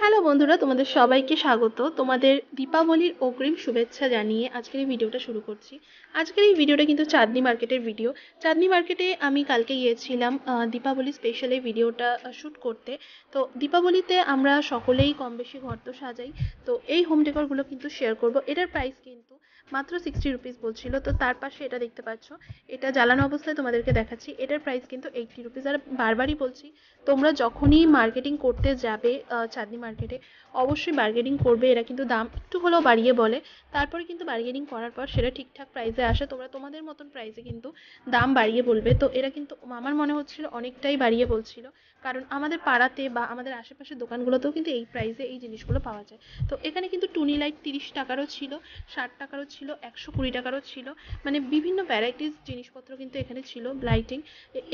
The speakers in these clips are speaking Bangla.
হ্যালো বন্ধুরা, তোমাদের সবাইকে স্বাগত। তোমাদের দীপাবলির অগ্রিম শুভেচ্ছা জানিয়ে আজকের এই ভিডিওটা শুরু করছি। আজকের এই ভিডিওটা কিন্তু চাঁদনী মার্কেটের ভিডিও। চাঁদনী মার্কেটে আমি কালকে গিয়েছিলাম দীপাবলি স্পেশাল এই ভিডিওটা শ্যুট করতে। তো দীপাবলিতে আমরা সকলেই কম বেশি ঘর তো সাজাই। তো এই হোম ডেকরগুলো কিন্তু শেয়ার করব। এটার প্রাইস কিন্তু মাত্র 60 রুপিস বলছিল। তো তার পাশে এটা দেখতে পাচ্ছ, এটা জ্বালানো অবস্থায় তোমাদেরকে দেখাচ্ছি। এটার প্রাইস কিন্তু 80 রুপিস। আর বারবারই বলছি, তোমরা যখনই মার্কেটিং করতে যাবে চাঁদনী মার্কেটে, অবশ্যই বার্গেনিং করবে। এরা কিন্তু দাম একটু হলেও বাড়িয়ে বলে, তারপরে কিন্তু বার্গেনিং করার পর সেটা ঠিকঠাক প্রাইসে আসে। তোমরা তোমাদের মতন প্রাইসে কিন্তু দাম বাড়িয়ে বলবে। তো এরা কিন্তু আমার মনে হচ্ছিল অনেকটাই বাড়িয়ে বলছিল, কারণ আমাদের পাড়াতে বা আমাদের আশেপাশের দোকানগুলোতেও কিন্তু এই প্রাইসে এই জিনিসগুলো পাওয়া যায়। তো এখানে কিন্তু টুনি লাইট 30 টাকারও ছিল, 60 টাকারও ছিল, 120 টাকারও ছিল। মানে বিভিন্ন ভ্যারাইটিস জিনিসপত্র কিন্তু এখানে ছিল লাইটিং।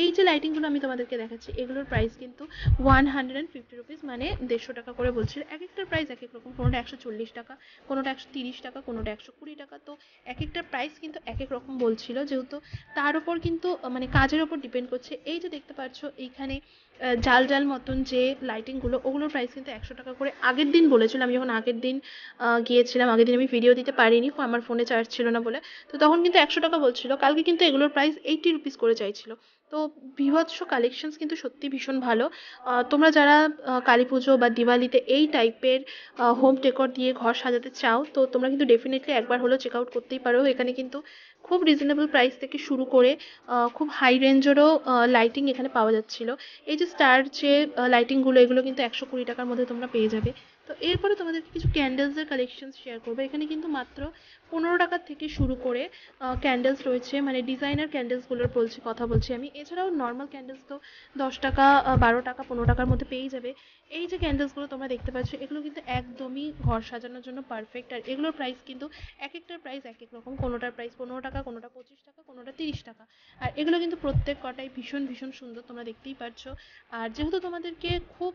এই যে লাইটিংগুলো আমি তোমাদেরকে দেখাচ্ছি, এগুলোর প্রাইস কিন্তু 150 রুপিস, মানে 150 টাকা করে বলছিল। এক একটার প্রাইস এক এক রকম, কোনোটা 140 টাকা, কোনোটা 130 টাকা, কোনোটা 120 টাকা। তো এক একটার প্রাইস কিন্তু এক এক রকম বলছিল, যেহেতু তার উপর কিন্তু মানে কাজের উপর ডিপেন্ড করছে। এই যে দেখতে পাচ্ছ এইখানে জাল জাল মতন যে লাইটিংগুলো, ওগুলোর প্রাইস কিন্তু 100 টাকা করে আগের দিন বলেছিল। আমি যখন আগের দিন গিয়েছিলাম, আগের দিন আমি ভিডিও দিতে পারিনি, আমার ফোনে চার্জ ছিল না বলে। তো তখন কিন্তু 100 টাকা বলছিল, কালকে কিন্তু এগুলোর প্রাইস 80 রুপিস করে চাইছিল। তো বীভৎস কালেকশনস কিন্তু সত্যি ভীষণ ভালো। তোমরা যারা কালী পুজো বা দিওয়ালিতে এই টাইপের হোম ডেকর দিয়ে ঘর সাজাতে চাও, তো তোমরা কিন্তু ডেফিনেটলি একবার হলেও চেক আউট করতেই পারো। এখানে কিন্তু খুব রিজনেবল প্রাইস থেকে শুরু করে খুব হাই রেঞ্জেরও লাইটিং এখানে পাওয়া যাচ্ছিল। এই যে স্টার যে লাইটিংগুলো, এগুলো কিন্তু 120 টাকার মধ্যে তোমরা পেয়ে যাবে। তো এরপরে তোমাদেরকে কিছু ক্যান্ডেলসের কালেকশন শেয়ার করবো। এখানে কিন্তু মাত্র 15 টাকা থেকে শুরু করে ক্যান্ডেলস রয়েছে, মানে ডিজাইনার ক্যান্ডেলসগুলোর কথা বলছি আমি। এছাড়াও নর্মাল ক্যান্ডেলস তো 10 টাকা, 12 টাকা, 15 টাকার মধ্যে পেয়ে যাবে। এই যে ক্যান্ডেলসগুলো তোমরা দেখতে পাচ্ছ, এগুলো কিন্তু একদমই ঘর সাজানোর জন্য পারফেক্ট। আর এগুলোর প্রাইস কিন্তু এক একটার প্রাইস এক এক রকম, কোনোটার প্রাইস 15 টাকা, কোনোটা 25 টাকা, কোনোটা 30 টাকা। আর এগুলো কিন্তু প্রত্যেক কটাই ভীষণ ভীষণ সুন্দর, তোমরা দেখতেই পাচ্ছ। আর যেহেতু তোমাদেরকে খুব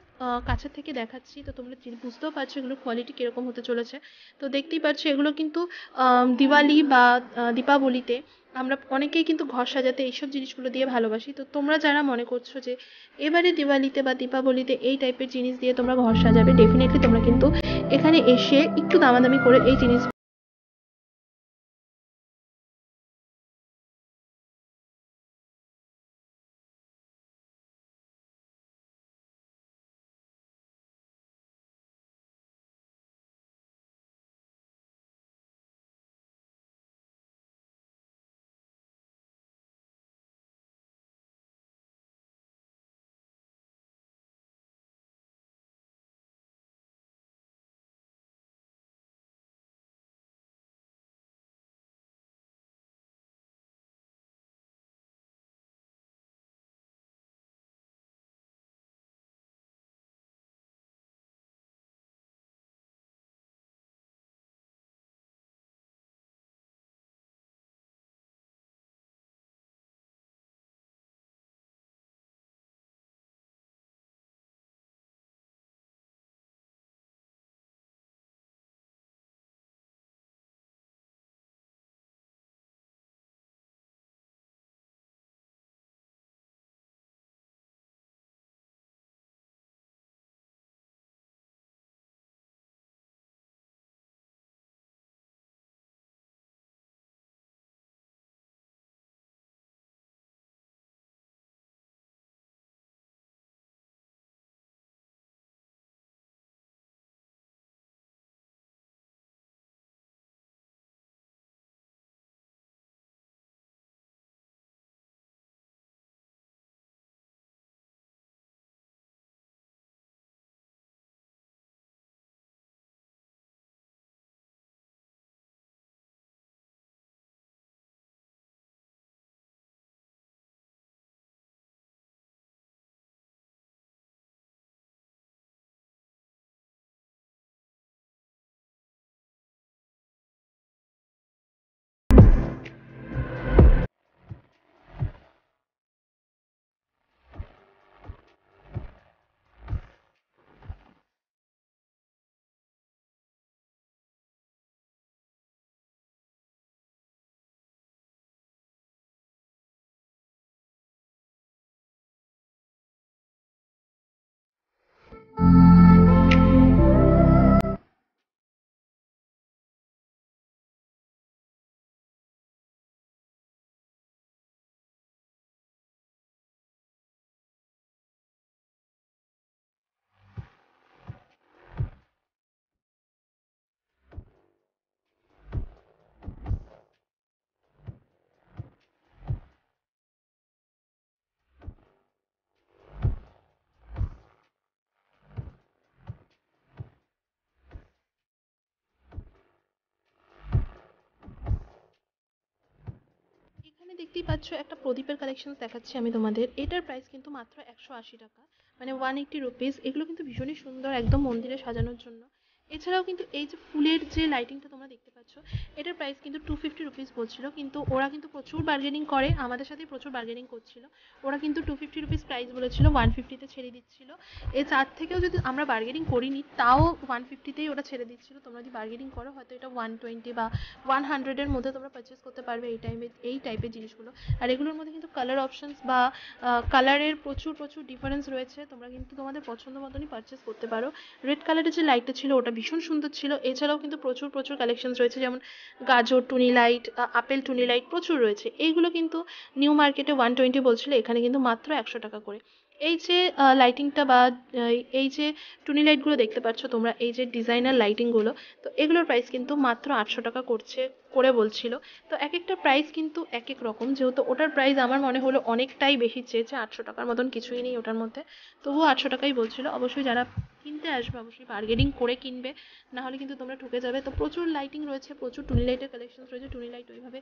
কাছে থেকে দেখাচ্ছি, তো তোমরা বুঝতেও পারছো এগুলোর কোয়ালিটি কিরকম হতে চলেছে। তো দেখতেই পাচ্ছ এগুলো কিন্তু দিওয়ালি বা দীপাবলিতে আমরা অনেকেই কিন্তু ঘর সাজাতে এইসব জিনিসগুলো দিয়ে ভালোবাসি। তো তোমরা যারা মনে করছো যে এবারে দিওয়ালিতে বা দীপাবলিতে এই টাইপের জিনিস দিয়ে তোমরা ঘর সাজাবে, ডেফিনেটলি তোমরা কিন্তু এখানে এসে একটু দামাদামি করে এই জিনিস দেখতেই পাচ্ছ একটা প্রদীপের কালেকশন দেখাচ্ছি আমি তোমাদের। এটার প্রাইস কিন্তু মাত্র 180 টাকা, মানে 180 রুপিস। এগুলো কিন্তু ভীষণই সুন্দর, একদম মন্দিরে সাজানোর জন্য। এছাড়াও কিন্তু এই যে ফুলের যে লাইটিংটা তোমরা দেখতে পাচ্ছ, এটার প্রাইস কিন্তু 250 রুপিস বলছিল, কিন্তু ওরা কিন্তু প্রচুর বার্গেনিং করে, আমাদের সাথে প্রচুর বার্গেনিং করছিল। ওরা কিন্তু 250 রুপিস প্রাইস বলেছিল, 150-তে ছেড়ে দিচ্ছিল। এর তার থেকেও যদি আমরা বার্গেনিং করিনি তাও 150-তেই ওরা ছেড়ে দিচ্ছিল। তোমরা যদি বার্গেনিং করো হয়তো এটা 120 বা 100-এর মধ্যে তোমরা পারচেস করতে পারবে এই টাইপের জিনিসগুলো। আর এগুলোর মধ্যে কিন্তু কালার অপশনস বা কালারের প্রচুর প্রচুর ডিফারেন্স রয়েছে, তোমরা কিন্তু তোমাদের পছন্দ মতনই পারচেস করতে পারো। রেড কালারের যে লাইটটা ছিল ওটা ভীষণ সুন্দর ছিল। এছাড়াও কিন্তু প্রচুর প্রচুর কালেকশনস রয়েছে, যেমন গাজর টুনি লাইট, আপেল টুনি লাইট প্রচুর রয়েছে। এইগুলো কিন্তু নিউ মার্কেটে 120 বলছিল, এখানে কিন্তু মাত্র 100 টাকা করে। এই যে লাইটিংটা বা এই যে টুনি লাইটগুলো দেখতে পাচ্ছ তোমরা, এই যে ডিজাইনার লাইটিংগুলো, তো এগুলোর প্রাইস কিন্তু মাত্র 800 টাকা করে বলছিল। তো এক একটা প্রাইস কিন্তু এক এক রকম, যেহেতু ওটার প্রাইস আমার মনে হলো অনেকটাই বেশি চেয়েছে, 800 টাকার মতন কিছুই নেই ওটার মধ্যে, তবুও 800 টাকাই বলছিল। অবশ্যই যারা কিনতে আসবে অবশ্যই বার্গেনিং করে কিনবে, না হলে কিন্তু তোমরা ঠকে যাবে। তো প্রচুর লাইটিং রয়েছে, প্রচুর টুনি লাইটের কালেকশন রয়েছে। টুনি লাইট ওইভাবে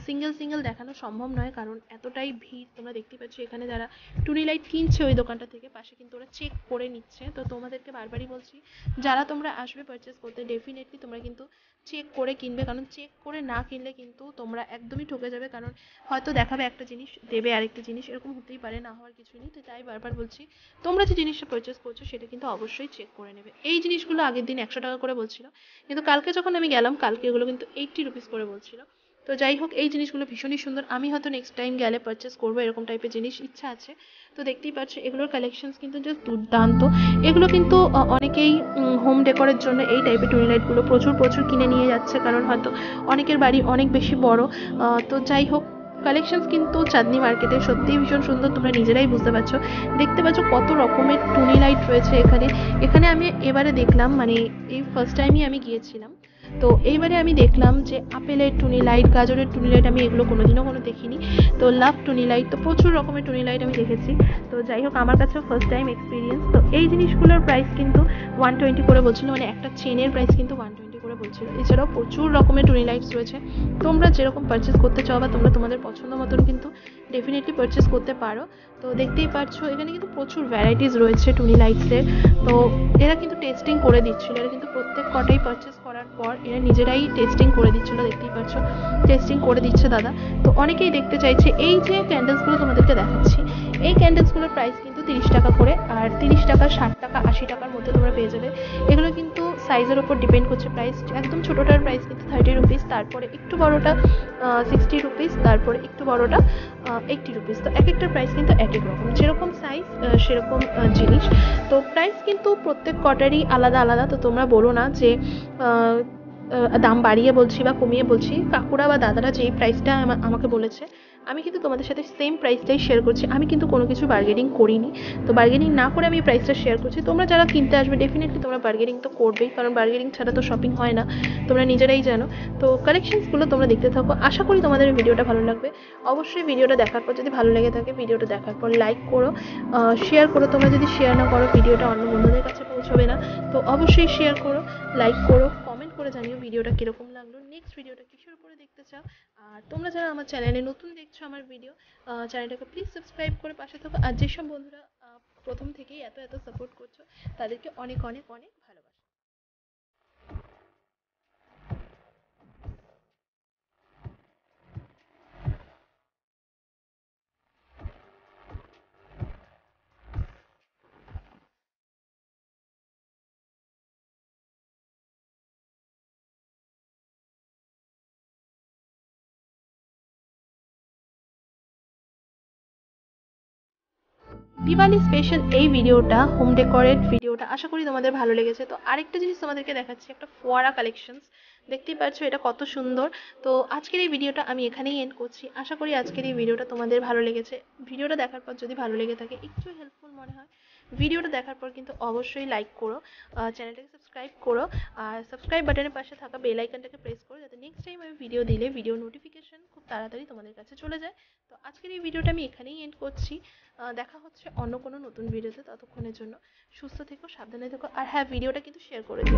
সিঙ্গেল সিঙ্গেল দেখানো সম্ভব নয়, কারণ এতটাই ভিড়। তোমরা দেখতেই পাচ্ছ এখানে যারা টুনি লাইট কিনছে ওই দোকানটা থেকে, পাশে কিন্তু ওরা চেক করে নিচ্ছে। তো তোমাদেরকে বারবারই বলছি, যারা তোমরা আসবে পারচেস করতে ডেফিনেটলি তোমরা কিন্তু চেক করে কিনবে, কারণ চেক করে না কিনলে কিন্তু তোমরা একদমই ঠকে যাবে। কারণ হয়তো দেখাবে একটা জিনিস, দেবে আরেকটা জিনিস, এরকম হতেই পারে, না হওয়ার কিছুই নেই। তো তাই বারবার বলছি, তোমরা যে জিনিসটা পারচেস করছো সেটা কিন্তু অবশ্যই চেক করে নেবে। এই জিনিসগুলো আগের দিন 100 টাকা করে বলছিল, কিন্তু কালকে যখন আমি গেলাম কালকে এগুলো কিন্তু 80 রুপিস করে বলছিল। তো যাই হোক, এই জিনিসগুলো ভীষণই সুন্দর। আমি হয়তো নেক্সট টাইম গেলে পারচেস করবো, এরকম টাইপের জিনিস ইচ্ছা আছে। তো দেখতেই পাচ্ছ এগুলোর কালেকশনস কিন্তু জাস্ট দুর্দান্ত। এগুলো কিন্তু অনেকেই হোম ডেকোরের জন্য এই টাইপের টুনি লাইটগুলো প্রচুর প্রচুর কিনে নিয়ে যাচ্ছে, কারণ হয়তো অনেকের বাড়ি অনেক বেশি বড়। তো যাই হোক, কালেকশনস কিন্তু চাঁদনি মার্কেটে সত্যিই ভীষণ সুন্দর, তোমরা নিজেরাই বুঝতে পারছো। দেখতে পাচ্ছ কত রকমের টুনি লাইট রয়েছে এখানে। এখানে আমি এবারে দেখলাম, মানে এই ফার্স্ট টাইমই আমি গিয়েছিলাম, তো এইবারে আমি দেখলাম যে আপেলের টুনি লাইট, গাজরের টুনি লাইট, আমি এগুলো কোনোদিনও দেখিনি। তো লাভ টুনি লাইট, তো প্রচুর রকমের টুনি লাইট আমি দেখেছি। তো যাই হোক, আমার কাছেও ফার্স্ট টাইম এক্সপিরিয়েন্স। তো এই জিনিসগুলোর প্রাইস কিন্তু 120 করে বলছিল, মানে একটা চেনের প্রাইস কিন্তু 120 করে বলছিল। এছাড়াও প্রচুর রকমের টুনি লাইটস রয়েছে, তোমরা যেরকম পারচেস করতে চাও বা তোমরা তোমাদের পছন্দ মতন কিন্তু ডেফিনেটলি পারচেস করতে পারো। তো দেখতেই পাচ্ছ এখানে কিন্তু প্রচুর ভ্যারাইটিস রয়েছে টুনি লাইটসের। তো এরা কিন্তু টেস্টিং করে দিচ্ছিল, এরা কিন্তু প্রত্যেক কটাই পারচেস করার পর এরা নিজেরাই টেস্টিং করে দিচ্ছিল। দেখতেই পাচ্ছ টেস্টিং করে দিচ্ছে দাদা। তো অনেকেই দেখতে চাইছে। এই যে ক্যান্ডেলসগুলো তোমাদেরকে দেখাচ্ছি, এই ক্যান্ডেলসগুলোর প্রাইস কিন্তু 30 টাকা করে, আর 30 টাকা, 60 টাকা, 80 টাকার মধ্যে তোমরা পেয়ে যাবে। এগুলো কিন্তু সাইজের ওপর ডিপেন্ড করছে প্রাইস। একদম ছোটোটার প্রাইস কিন্তু 30 রুপিস, তারপরে একটু বড়োটা 60 রুপিস, তারপরে একটু বড়োটা 80 রুপিস। তো এক একটার প্রাইস কিন্তু এক এক রকম, যেরকম সাইজ সেরকম জিনিস। তো প্রাইস কিন্তু প্রত্যেক কটারই আলাদা আলাদা। তো তোমরা বলো না যে দাম বাড়িয়ে বলছি বা কমিয়ে বলছি। কাকুরা বা দাদারা যেই প্রাইসটা আমাকে বলেছে, আমি কিন্তু তোমাদের সাথে সেম প্রাইসটাই শেয়ার করছি। আমি কিন্তু কোনো কিছু বার্গেনিং করিনি। তো বার্গেনিং না করে আমি প্রাইসটা শেয়ার করছি। তোমরা যারা কিনতে আসবে ডেফিনেটলি তোমরা বার্গেনিং তো করবেই, কারণ বার্গেনিং ছাড়া তো শপিং হয় না, তোমরা নিজেরাই জানো। তো কালেকশনসগুলো তোমরা দেখতে থাকো, আশা করি তোমাদের ভিডিওটা ভালো লাগবে। অবশ্যই ভিডিওটা দেখার পর যদি ভালো লেগে থাকে, ভিডিওটা দেখার পর লাইক করো, শেয়ার করো। তোমরা যদি শেয়ার না করো ভিডিওটা অন্য বন্ধুদের কাছে পৌঁছবে না। তো অবশ্যই শেয়ার করো, লাইক করো, কমেন্ট করে জানিও ভিডিওটা কিরকম লাগলো, নেক্সট ভিডিওটা কিসের উপরে দেখতে চাও। আর তোমরা যারা আমার চ্যানেলে নতুন দেখছো আমার ভিডিও, চ্যানেলটাকে প্লিজ সাবস্ক্রাইব করে পাশে থাকো। আর যেসব বন্ধুরা প্রথম থেকেই এত এত সাপোর্ট করছো তাদেরকে অনেক অনেক অনেক ভালোবাসা। দিওয়ালি স্পেশাল এই ভিডিওটা, হোম ডেকোরেট ভিডিওটা, আশা করি তোমাদের ভালো লেগেছে। তো আরেকটা জিনিস তোমাদেরকে দেখাচ্ছি, একটা ফোয়ারা কালেকশনস। দেখতেই পাচ্ছ এটা কত সুন্দর। তো আজকের এই ভিডিওটা আমি এখানেই এন্ড করছি। আশা করি আজকের এই ভিডিওটা তোমাদের ভালো লেগেছে। ভিডিওটা দেখার পর যদি ভালো লেগে থাকে, একটু হেল্পফুল মনে হয়, ভিডিওটা দেখার পর কিন্তু অবশ্যই লাইক করো, চ্যানেলটাকে সাবস্ক্রাইব করো, আর সাবস্ক্রাইব বাটনের পাশে থাকা বেল আইকনটাকে প্রেস করো, যাতে নেক্সট টাইম আমি ভিডিও দিলে ভিডিও নোটিফিকেশন খুব তাড়াতাড়ি তোমাদের কাছে চলে যায়। তো আজকের এই ভিডিওটা আমি এখানেই এন্ড করছি। দেখা হচ্ছে অন্য কোনো নতুন ভিডিওতে। ততক্ষণের জন্য সুস্থ থেকো, সাবধানে থেকো, আর হ্যাঁ, ভিডিওটা কিন্তু শেয়ার করে দিও।